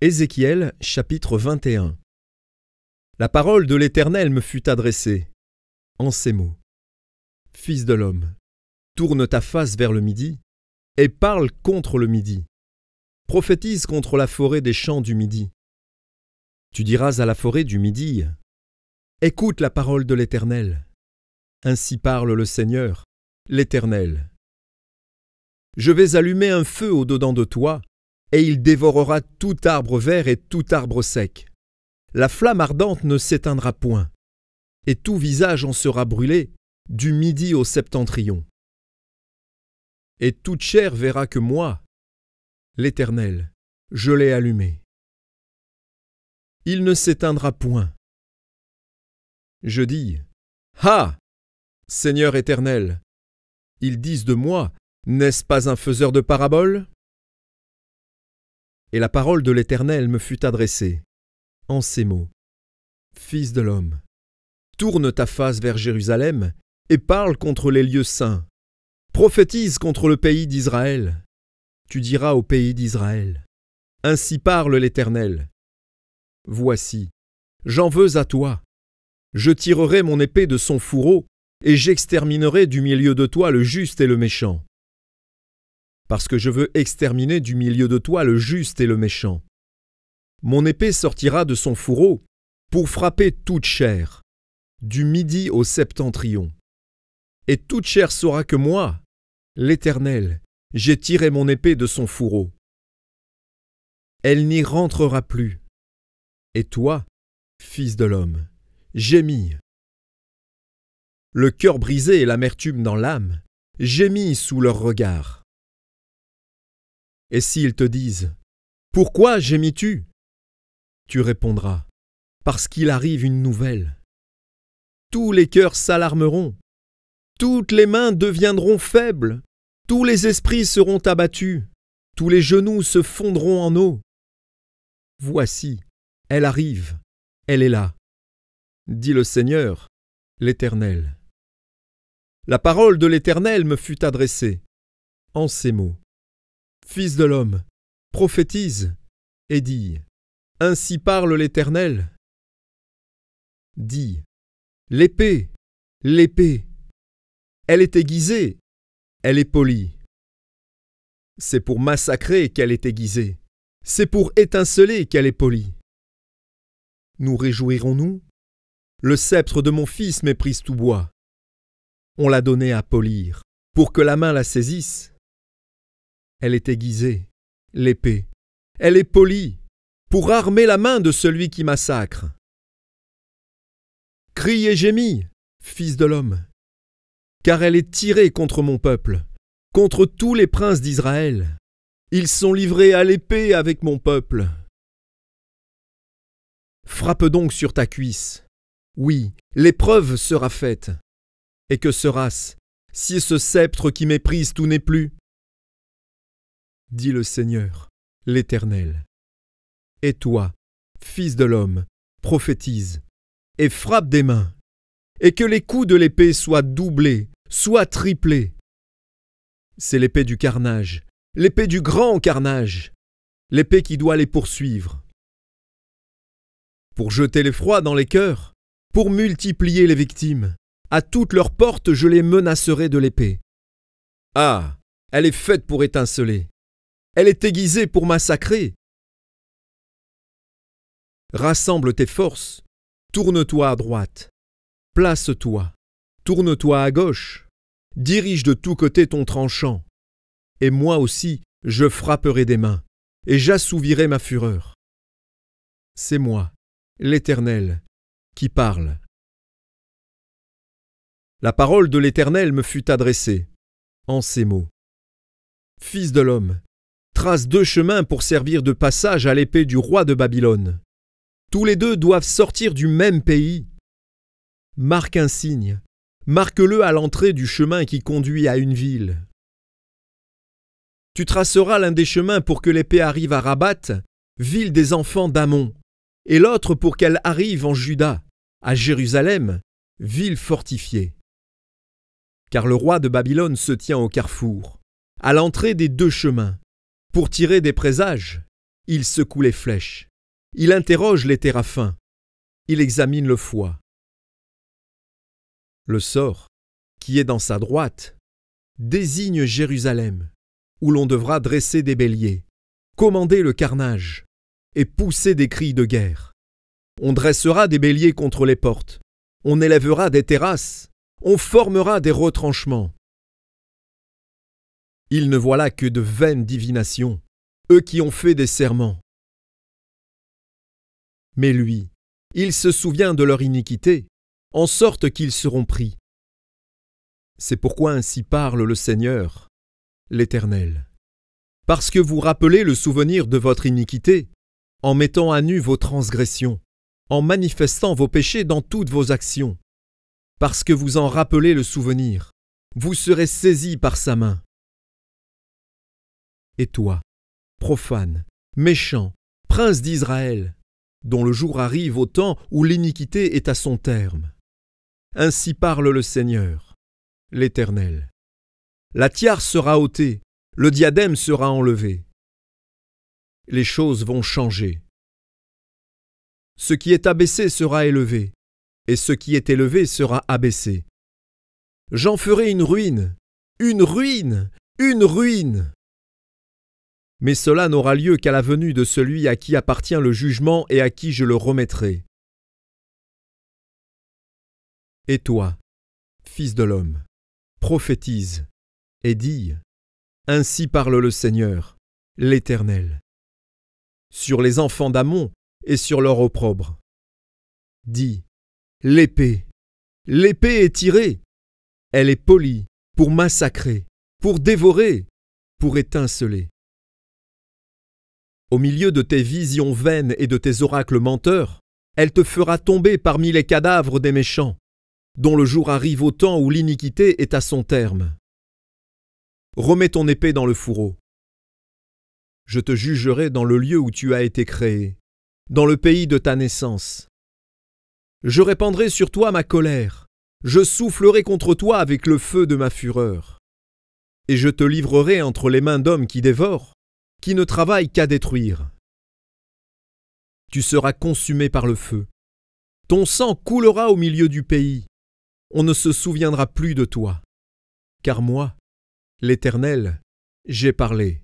Ézéchiel, chapitre 21. La parole de l'Éternel me fut adressée, en ces mots. Fils de l'homme, tourne ta face vers le midi, et parle contre le midi. Prophétise contre la forêt des champs du midi. Tu diras à la forêt du midi, écoute la parole de l'Éternel. Ainsi parle le Seigneur, l'Éternel. Je vais allumer un feu au-dedans de toi, et il dévorera tout arbre vert et tout arbre sec. La flamme ardente ne s'éteindra point, et tout visage en sera brûlé, du midi au septentrion. Et toute chair verra que moi, l'Éternel, je l'ai allumé. Il ne s'éteindra point. Je dis, Ah, Seigneur Éternel, ils disent de moi, n'est-ce pas un faiseur de paraboles? Et la parole de l'Éternel me fut adressée, en ces mots. Fils de l'homme, tourne ta face vers Jérusalem et parle contre les lieux saints. Prophétise contre le pays d'Israël. Tu diras au pays d'Israël, ainsi parle l'Éternel. Voici, j'en veux à toi. Je tirerai mon épée de son fourreau et j'exterminerai du milieu de toi le juste et le méchant. Parce que je veux exterminer du milieu de toi le juste et le méchant. Mon épée sortira de son fourreau pour frapper toute chair, du midi au septentrion. Et toute chair saura que moi, l'Éternel, j'ai tiré mon épée de son fourreau. Elle n'y rentrera plus. Et toi, fils de l'homme, gémis. Le cœur brisé et l'amertume dans l'âme, gémis sous leur regard. Et s'ils te disent, « Pourquoi gémis-tu » tu répondras, « Parce qu'il arrive une nouvelle. » Tous les cœurs s'alarmeront, toutes les mains deviendront faibles, tous les esprits seront abattus, tous les genoux se fondront en eau. Voici, elle arrive, elle est là, dit le Seigneur, l'Éternel. La parole de l'Éternel me fut adressée, en ces mots. Fils de l'homme, prophétise et dis, ainsi parle l'Éternel. Dis, l'épée, l'épée, elle est aiguisée, elle est polie. C'est pour massacrer qu'elle est aiguisée, c'est pour étinceler qu'elle est polie. Nous réjouirons-nous? Le sceptre de mon fils méprise tout bois. On l'a donné à polir, pour que la main la saisisse. Elle est aiguisée, l'épée. Elle est polie, pour armer la main de celui qui massacre. Crie et gémis, fils de l'homme, car elle est tirée contre mon peuple, contre tous les princes d'Israël. Ils sont livrés à l'épée avec mon peuple. Frappe donc sur ta cuisse. Oui, l'épreuve sera faite. Et que sera-ce, si ce sceptre qui méprise tout n'est plus? Dit le Seigneur, l'Éternel. Et toi, fils de l'homme, prophétise, et frappe des mains, et que les coups de l'épée soient doublés, soient triplés. C'est l'épée du carnage, l'épée du grand carnage, l'épée qui doit les poursuivre. Pour jeter l'effroi dans les cœurs, pour multiplier les victimes, à toutes leurs portes je les menacerai de l'épée. Ah, elle est faite pour étinceler. Elle est aiguisée pour massacrer. Rassemble tes forces, tourne-toi à droite, place-toi, tourne-toi à gauche, dirige de tous côtés ton tranchant, et moi aussi je frapperai des mains, et j'assouvirai ma fureur. C'est moi, l'Éternel, qui parle. La parole de l'Éternel me fut adressée, en ces mots. Fils de l'homme, trace 2 chemins pour servir de passage à l'épée du roi de Babylone. Tous les 2 doivent sortir du même pays. Marque un signe, marque-le à l'entrée du chemin qui conduit à une ville. Tu traceras l'un des chemins pour que l'épée arrive à Rabat, ville des enfants d'Ammon, et l'autre pour qu'elle arrive en Juda, à Jérusalem, ville fortifiée. Car le roi de Babylone se tient au carrefour, à l'entrée des 2 chemins, pour tirer des présages Il secoue les flèches. Il interroge les téraphins. Il examine le foie. Le sort, qui est dans sa droite, désigne Jérusalem, où l'on devra dresser des béliers, commander le carnage et pousser des cris de guerre. On dressera des béliers contre les portes, on élèvera des terrasses, on formera des retranchements. Ils ne voient là que de vaines divinations, eux qui ont fait des serments. Mais lui, il se souvient de leur iniquité, en sorte qu'ils seront pris. C'est pourquoi ainsi parle le Seigneur, l'Éternel. Parce que vous rappelez le souvenir de votre iniquité, en mettant à nu vos transgressions, en manifestant vos péchés dans toutes vos actions. Parce que vous en rappelez le souvenir, vous serez saisis par sa main. Et toi, profane, méchant, prince d'Israël, dont le jour arrive au temps où l'iniquité est à son terme. Ainsi parle le Seigneur, l'Éternel. La tiare sera ôtée, le diadème sera enlevé. Les choses vont changer. Ce qui est abaissé sera élevé, et ce qui est élevé sera abaissé. J'en ferai une ruine, une ruine, une ruine. Mais cela n'aura lieu qu'à la venue de celui à qui appartient le jugement et à qui je le remettrai. Et toi, fils de l'homme, prophétise et dis, ainsi parle le Seigneur, l'Éternel, sur les enfants d'Ammon et sur leur opprobre. Dis, l'épée est tirée, elle est polie pour massacrer, pour dévorer, pour étinceler. Au milieu de tes visions vaines et de tes oracles menteurs, elle te fera tomber parmi les cadavres des méchants, dont le jour arrive au temps où l'iniquité est à son terme. Remets ton épée dans le fourreau. Je te jugerai dans le lieu où tu as été créé, dans le pays de ta naissance. Je répandrai sur toi ma colère, je soufflerai contre toi avec le feu de ma fureur. Et je te livrerai entre les mains d'hommes qui dévorent, qui ne travaillent qu'à détruire. Tu seras consumé par le feu. Ton sang coulera au milieu du pays. On ne se souviendra plus de toi. Car moi, l'Éternel, j'ai parlé.